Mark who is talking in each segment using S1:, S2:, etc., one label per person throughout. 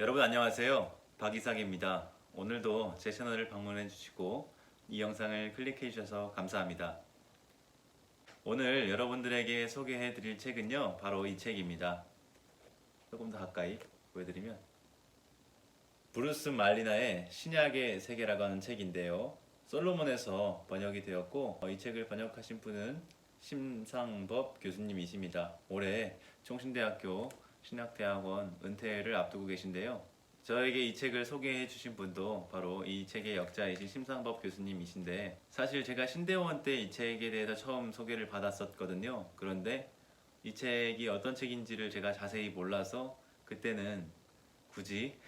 S1: 여러분 안녕하세요. 박이삭입니다. 오늘도 제 채널을 방문해 주시고 이 영상을 클릭해 주셔서 감사합니다. 오늘 여러분들에게 소개해 드릴 책은요, 바로 이 책입니다. 조금 더 가까이 보여드리면 브루스 말리나의 신약의 세계라고 하는 책인데요. 솔로몬에서 번역이 되었고 이 책을 번역하신 분은 심상법 교수님이십니다. 올해 총신대학교 신학대학원 은퇴를 앞두고 계신데요. 저에게 이 책을 소개해 주신 분도 바로 이 책의 역자이신 심상법 교수님이신데, 사실 제가 신대원 때 이 책에 대해서 처음 소개를 받았었거든요. 그런데 이 책이 어떤 책인지를 제가 자세히 몰라서 그때는 굳이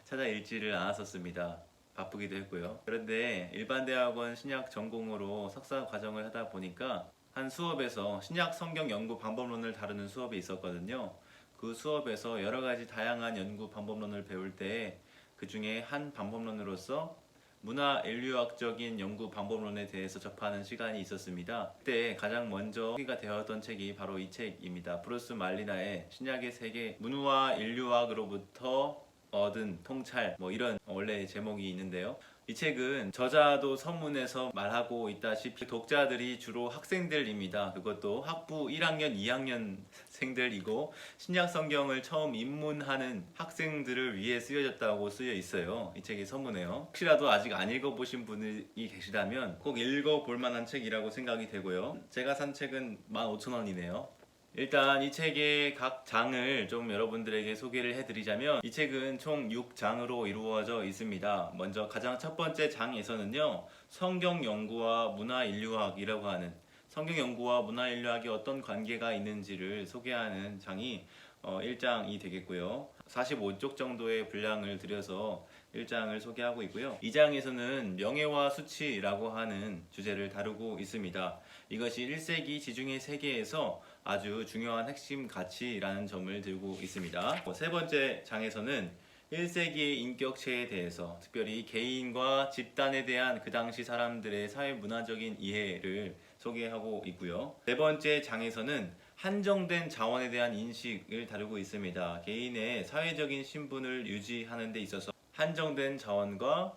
S1: 찾아 읽지를 않았었습니다. 바쁘기도 했고요. 그런데 일반대학원 신약 전공으로 석사 과정을 하다 보니까 한 수업에서 신약 성경 연구 방법론을 다루는 수업이 있었거든요. 그 수업에서 여러 가지 다양한 연구 방법론을 배울 때 그 중에 한 방법론으로서 문화 인류학적인 연구 방법론에 대해서 접하는 시간이 있었습니다. 그때 가장 먼저 소개가 되었던 책이 바로 이 책입니다. 브루스 말리나의 신약의 세계, 문화 인류학으로부터 얻은 통찰, 이런 원래 제목이 있는데요. 이 책은 저자도 서문에서 말하고 있다시피 독자들이 주로 학생들입니다. 그것도 학부 1학년, 2학년생들이고 신약 성경을 처음 입문하는 학생들을 위해 쓰여졌다고 쓰여 있어요. 이 책이 서문에요. 혹시라도 아직 안 읽어보신 분이 계시다면 꼭 읽어볼 만한 책이라고 생각이 되고요. 제가 산 책은 15,000원이네요. 일단 이 책의 각 장을 좀 여러분들에게 소개를 해드리자면, 이 책은 총 6장으로 이루어져 있습니다. 먼저 가장 첫 번째 장에서는요, 성경 연구와 문화 인류학이라고 하는, 성경 연구와 문화 인류학이 어떤 관계가 있는지를 소개하는 장이 1장이 되겠고요. 45쪽 정도의 분량을 들여서 1장을 소개하고 있고요. 2장에서는 명예와 수치라고 하는 주제를 다루고 있습니다. 이것이 1세기 지중해 세계에서 아주 중요한 핵심 가치라는 점을 들고 있습니다. 세 번째 장에서는 1세기의 인격체에 대해서, 특별히 개인과 집단에 대한 그 당시 사람들의 사회문화적인 이해를 소개하고 있고요. 네 번째 장에서는 한정된 자원에 대한 인식을 다루고 있습니다. 개인의 사회적인 신분을 유지하는 데 있어서 한정된 자원과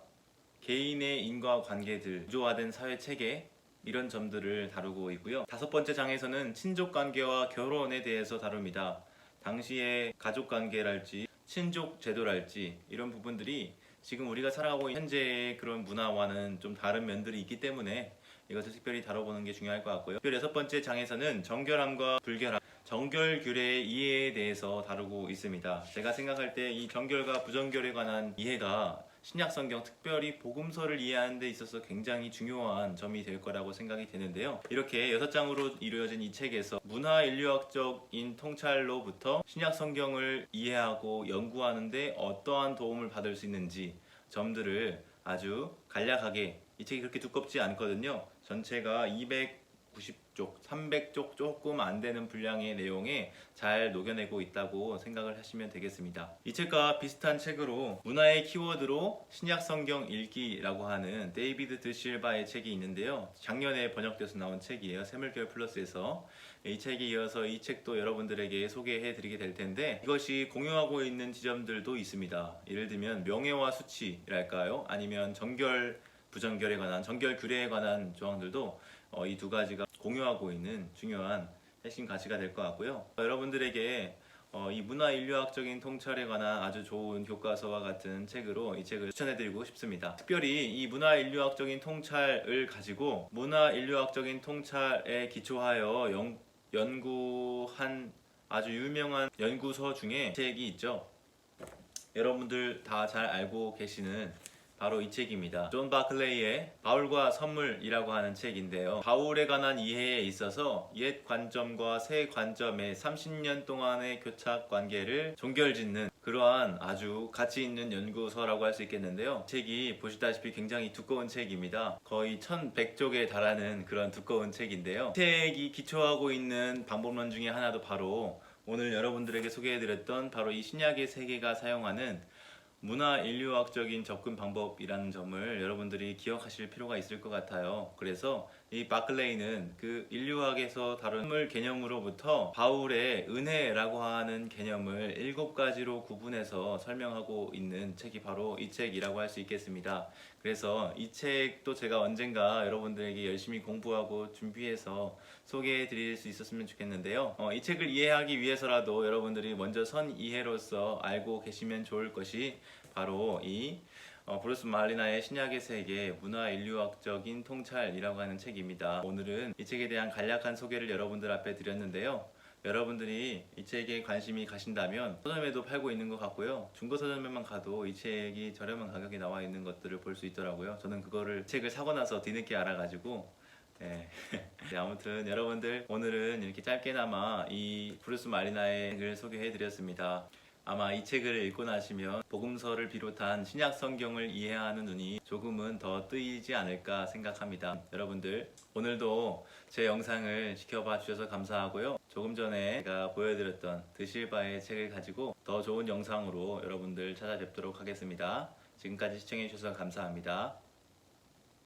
S1: 개인의 인과관계들, 구조화된 사회체계, 이런 점들을 다루고 있고요. 다섯 번째 장에서는 친족관계와 결혼에 대해서 다룹니다. 당시의 가족관계랄지 친족제도랄지 이런 부분들이 지금 우리가 살아가고 있는 현재의 그런 문화와는 좀 다른 면들이 있기 때문에 이것을 특별히 다뤄보는 게 중요할 것 같고요. 특별히 여섯 번째 장에서는 정결함과 불결함, 정결규례의 이해에 대해서 다루고 있습니다. 제가 생각할 때 이 정결과 부정결에 관한 이해가 신약 성경, 특별히 복음서를 이해하는 데 있어서 굉장히 중요한 점이 될 거라고 생각이 되는데요. 이렇게 6장으로 이루어진 이 책에서 문화 인류학적인 통찰로부터 신약 성경을 이해하고 연구하는 데 어떠한 도움을 받을 수 있는지 점들을 아주 간략하게, 이 책이 그렇게 두껍지 않거든요. 전체가 290쪽, 300쪽 조금 안 되는 분량의 내용에 잘 녹여내고 있다고 생각을 하시면 되겠습니다. 이 책과 비슷한 책으로 문화의 키워드로 신약 성경 읽기라고 하는 데이비드 드실바의 책이 있는데요. 작년에 번역돼서 나온 책이에요. 새물결 플러스에서. 이 책에 이어서 이 책도 여러분들에게 소개해 드리게 될 텐데, 이것이 공유하고 있는 지점들도 있습니다. 예를 들면 명예와 수치랄까요? 아니면 정결, 부정결에 관한, 정결 규례에 관한 조항들도 이 두 가지가 공유하고 있는 중요한 핵심 가치가 될 것 같고요. 여러분들에게 이 문화 인류학적인 통찰에 관한 아주 좋은 교과서와 같은 책으로 이 책을 추천해드리고 싶습니다. 특별히 이 문화 인류학적인 통찰을 가지고 문화 인류학적인 통찰에 기초하여 연구한 아주 유명한 연구서 중에 책이 있죠. 여러분들 다 잘 알고 계시는 바로 이 책입니다. 존 바클레이의 바울과 선물이라고 하는 책인데요. 바울에 관한 이해에 있어서 옛 관점과 새 관점의 30년 동안의 교착 관계를 종결짓는 그러한 아주 가치 있는 연구서라고 할 수 있겠는데요. 이 책이 보시다시피 굉장히 두꺼운 책입니다. 거의 1100쪽에 달하는 그런 두꺼운 책인데요. 이 책이 기초하고 있는 방법론 중에 하나도 바로 오늘 여러분들에게 소개해드렸던 바로 이 신약의 세계가 사용하는 문화 인류학적인 접근 방법이라는 점을 여러분들이 기억하실 필요가 있을 것 같아요. 그래서 이 바클레이는 그 인류학에서 다룬 선물 개념으로부터 바울의 은혜라고 하는 개념을 7가지로 구분해서 설명하고 있는 책이 바로 이 책이라고 할 수 있겠습니다. 그래서 이 책도 제가 언젠가 여러분들에게 열심히 공부하고 준비해서 소개해 드릴 수 있었으면 좋겠는데요. 이 책을 이해하기 위해서라도 여러분들이 먼저 선 이해로서 알고 계시면 좋을 것이 바로 이 브루스 말리나의 신약의 세계 문화 인류학적인 통찰이라고 하는 책입니다. 오늘은 이 책에 대한 간략한 소개를 여러분들 앞에 드렸는데요. 여러분들이 이 책에 관심이 가신다면 서점에도 팔고 있는 것 같고요. 중고 서점에만 가도 이 책이 저렴한 가격에 나와 있는 것들을 볼 수 있더라고요. 저는 그거를 책을 사고 나서 뒤늦게 알아가지고 네. 네, 아무튼 여러분들 오늘은 이렇게 짧게나마 이 브루스 말리나의 책을 소개해 드렸습니다. 아마 이 책을 읽고 나시면 복음서를 비롯한 신약 성경을 이해하는 눈이 조금은 더 뜨이지 않을까 생각합니다. 여러분들 오늘도 제 영상을 지켜봐 주셔서 감사하고요. 조금 전에 제가 보여드렸던 드실바의 책을 가지고 더 좋은 영상으로 여러분들 찾아뵙도록 하겠습니다. 지금까지 시청해 주셔서 감사합니다.